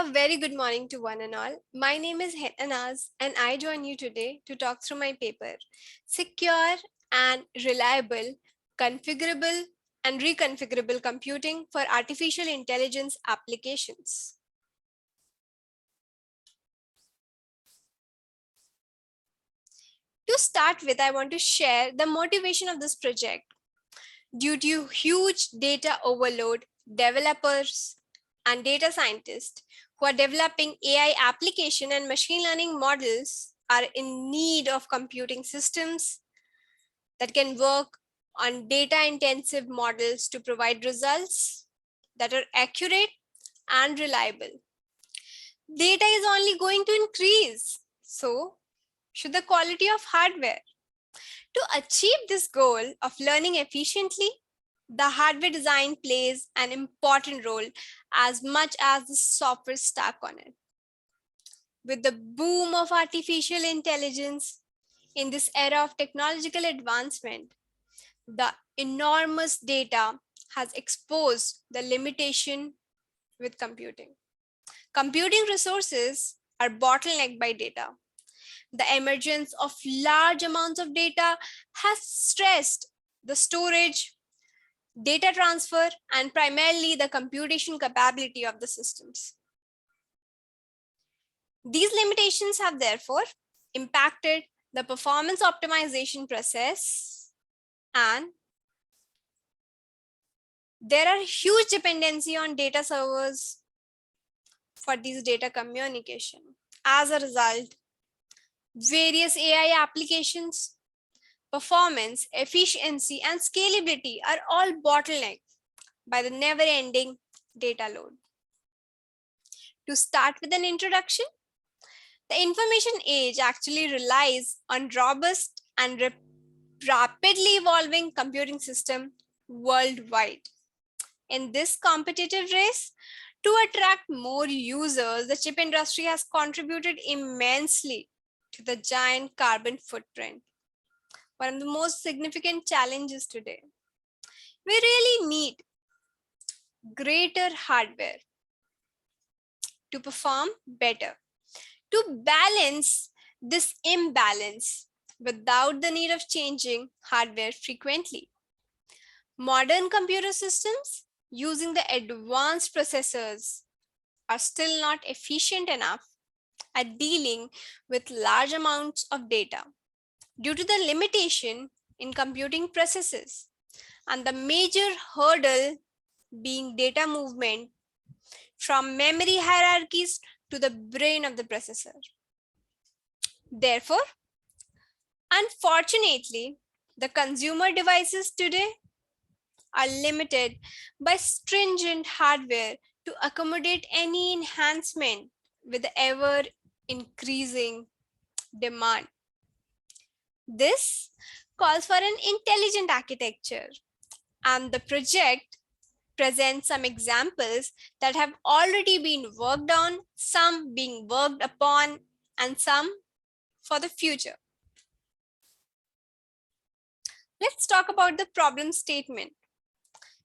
A very good morning to one and all. My name is Anaz and I join you today to talk through my paper, Secure and Reliable, Configurable and Reconfigurable Computing for Artificial Intelligence Applications. To start with, I want to share the motivation of this project. Due to huge data overload, developers and data scientists who are developing AI application and machine learning models are in need of computing systems that can work on data intensive models to provide results that are accurate and reliable. Data is only going to increase, so should the quality of hardware. To achieve this goal of learning efficiently, the hardware design plays an important role as much as the software stack on it. With the boom of artificial intelligence in this era of technological advancement, the enormous data has exposed the limitation with computing. Computing resources are bottlenecked by data. The emergence of large amounts of data has stressed the storage, data transfer, and primarily the computation capability of the systems. These limitations have therefore impacted the performance optimization process, and there are huge dependency on data servers for these data communication. As a result, various AI applications, performance, efficiency, and scalability are all bottlenecked by the never-ending data load. To start with an introduction, the information age actually relies on robust and rapidly evolving computing system worldwide. In this competitive race, to attract more users, the chip industry has contributed immensely to the giant carbon footprint. One of the most significant challenges today. We really need greater hardware to perform better, to balance this imbalance without the need of changing hardware frequently. Modern computer systems using the advanced processors are still not efficient enough at dealing with large amounts of data due to the limitation in computing processes and the major hurdle being data movement from memory hierarchies to the brain of the processor. Therefore, unfortunately, the consumer devices today are limited by stringent hardware to accommodate any enhancement with the ever increasing demand. This calls for an intelligent architecture, and the project presents some examples that have already been worked on, some being worked upon, and some for the future. Let's talk about the problem statement.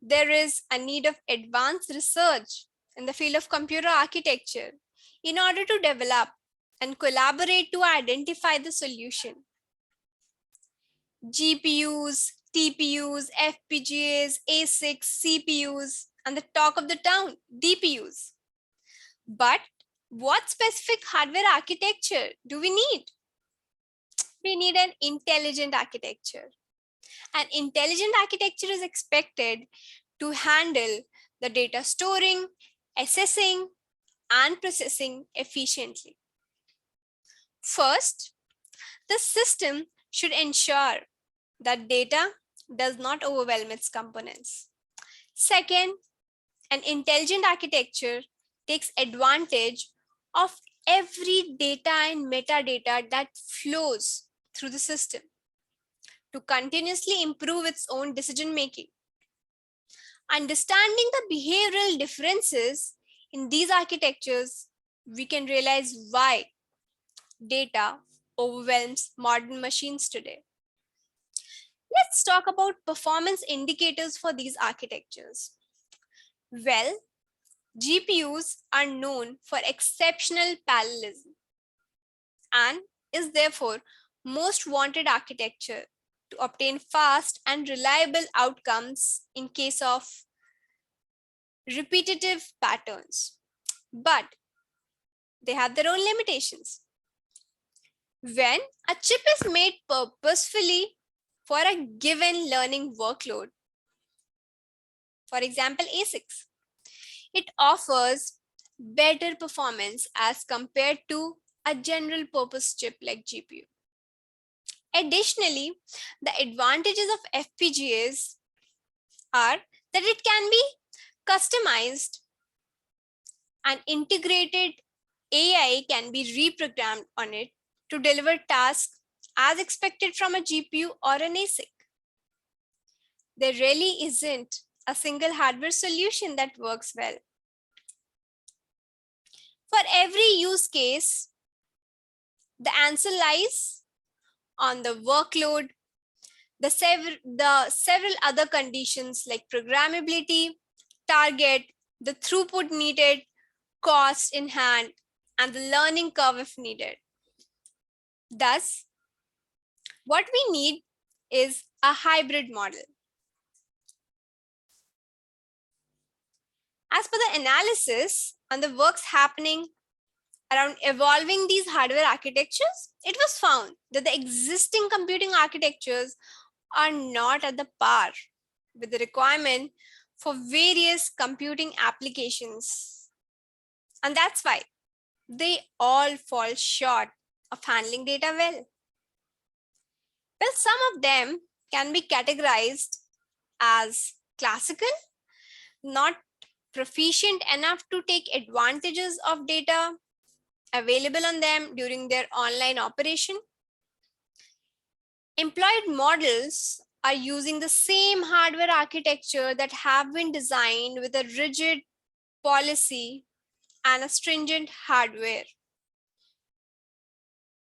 There is a need of advanced research in the field of computer architecture in order to develop and collaborate to identify the solution. GPUs, TPUs, FPGAs, ASICs, CPUs, and the talk of the town, DPUs. But what specific hardware architecture do we need? We need an intelligent architecture. An intelligent architecture is expected to handle the data storing, assessing, and processing efficiently. First, the system should ensure that data does not overwhelm its components. Second, an intelligent architecture takes advantage of every data and metadata that flows through the system to continuously improve its own decision making. Understanding the behavioral differences in these architectures, we can realize why data overwhelms modern machines today. Let's talk about performance indicators for these architectures. Well, GPUs are known for exceptional parallelism and is therefore most wanted architecture to obtain fast and reliable outcomes in case of repetitive patterns. But they have their own limitations. When a chip is made purposefully for a given learning workload, for example, ASICs, it offers better performance as compared to a general purpose chip like GPU. Additionally, the advantages of FPGAs are that it can be customized and integrated AI can be reprogrammed on it to deliver tasks as expected from a GPU or an ASIC. There really isn't a single hardware solution that works well. For every use case, the answer lies on the workload, the several other conditions like programmability, target, the throughput needed, cost in hand, and the learning curve if needed. Thus, what we need is a hybrid model. As per the analysis and the works happening around evolving these hardware architectures, it was found that the existing computing architectures are not at the par with the requirement for various computing applications. And that's why they all fall short of handling data well. Well, some of them can be categorized as classical, not proficient enough to take advantages of data available on them during their online operation. Employed models are using the same hardware architecture that have been designed with a rigid policy and a stringent hardware,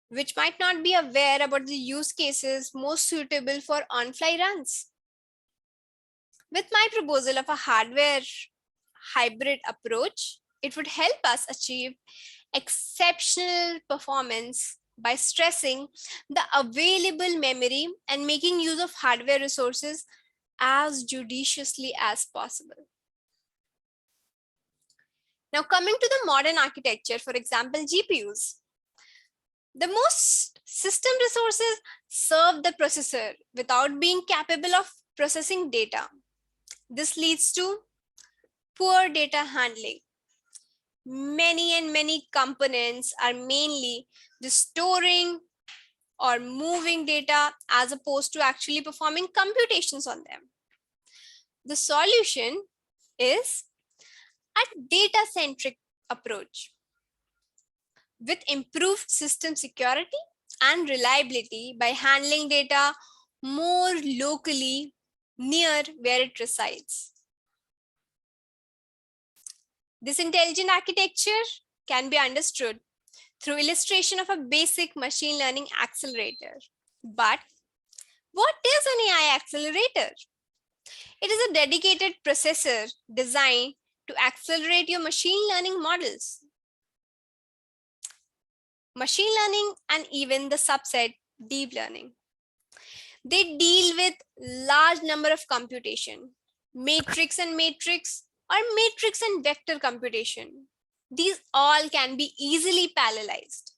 which might not be aware about the use cases most suitable for on-fly runs. With my proposal of a hardware hybrid approach, it would help us achieve exceptional performance by stressing the available memory and making use of hardware resources as judiciously as possible. Now, coming to the modern architecture, for example, GPUs. The most system resources serve the processor without being capable of processing data. This leads to poor data handling. Many components are mainly just storing or moving data as opposed to actually performing computations on them. The solution is a data-centric approach with improved system security and reliability by handling data more locally near where it resides. This intelligent architecture can be understood through illustration of a basic machine learning accelerator. But what is an AI accelerator? It is a dedicated processor designed to accelerate your machine learning models. Machine learning and even the subset deep learning. They deal with large number of computation, matrix and matrix, or matrix and vector computation. These all can be easily parallelized.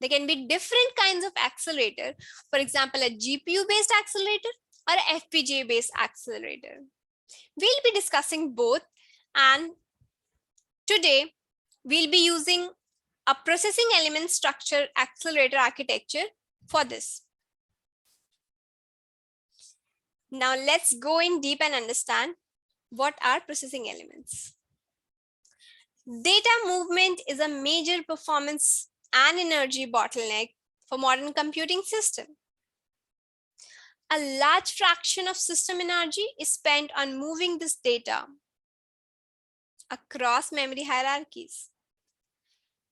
There can be different kinds of accelerator, for example, a GPU-based accelerator or an FPGA-based accelerator. We'll be discussing both, and today we'll be using a processing element structure accelerator architecture for this. Now let's go in deep and understand what are processing elements. Data movement is a major performance and energy bottleneck for modern computing system. A large fraction of system energy is spent on moving this data across memory hierarchies.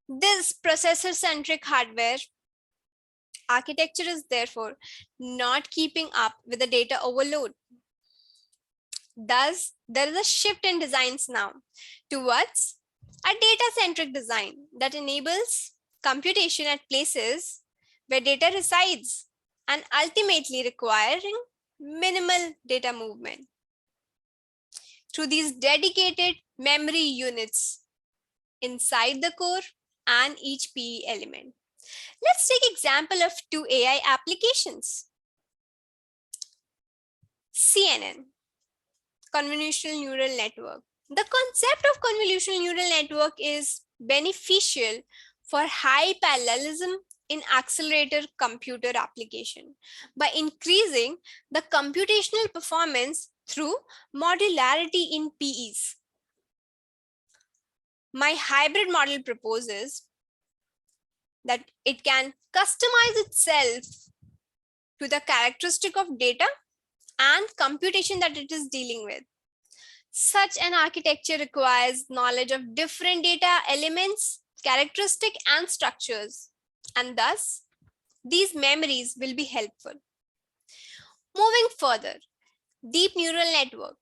This processor-centric hardware architecture is therefore not keeping up with the data overload. Thus, there is a shift in designs now towards a data-centric design that enables computation at places where data resides and ultimately requiring minimal data movement through these dedicated memory units inside the core and each PE element. Let's take example of two AI applications. CNN, convolutional neural network. The concept of convolutional neural network is beneficial for high parallelism in accelerator computer application by increasing the computational performance through modularity in PEs. My hybrid model proposes that it can customize itself to the characteristic of data and computation that it is dealing with. Such an architecture requires knowledge of different data elements, characteristics, and structures, and thus these memories will be helpful. Moving further, deep neural network.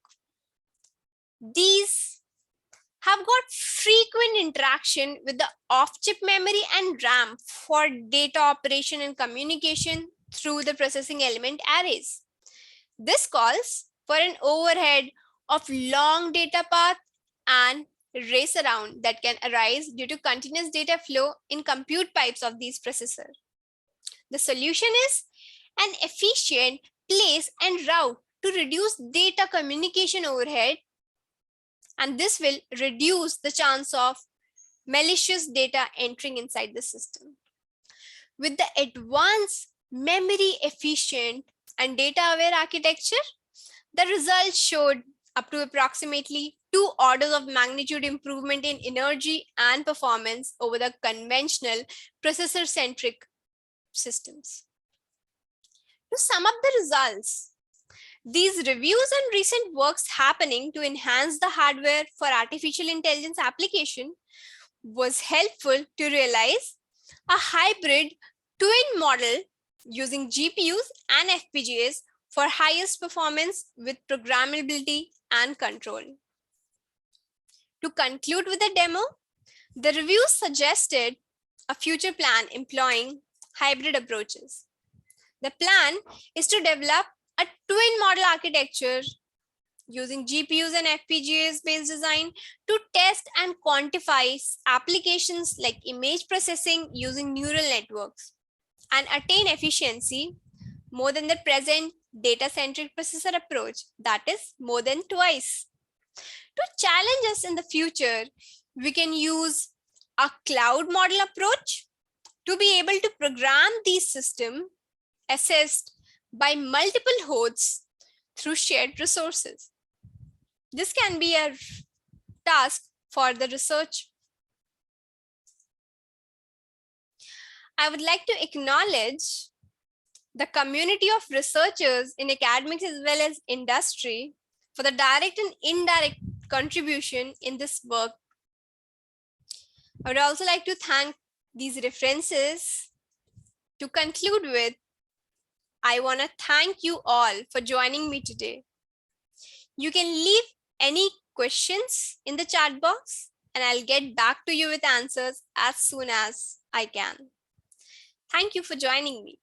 These have got frequent interaction with the off-chip memory and RAM for data operation and communication through the processing element arrays. This calls for an overhead of long data path and race around that can arise due to continuous data flow in compute pipes of these processors. The solution is an efficient place and route to reduce data communication overhead, and this will reduce the chance of malicious data entering inside the system. With the advanced memory efficient and data aware architecture, the results showed up to approximately 2 orders of magnitude improvement in energy and performance over the conventional processor-centric systems. To sum up the results, these reviews and recent works happening to enhance the hardware for artificial intelligence application was helpful to realize a hybrid twin model using GPUs and FPGAs for highest performance with programmability and control. To conclude with the demo, the reviews suggested a future plan employing hybrid approaches. The plan is to develop a twin model architecture using GPUs and FPGAs based design to test and quantify applications like image processing using neural networks and attain efficiency more than the present data-centric processor approach, that is more than twice. To challenge us in the future, we can use a cloud model approach to be able to program these systems assessed by multiple hosts through shared resources. This can be a task for the research. I would like to acknowledge the community of researchers in academics as well as industry for the direct and indirect contribution in this work. I would also like to thank these references. To conclude with, I want to thank you all for joining me today. You can leave any questions in the chat box and I'll get back to you with answers as soon as I can. Thank you for joining me.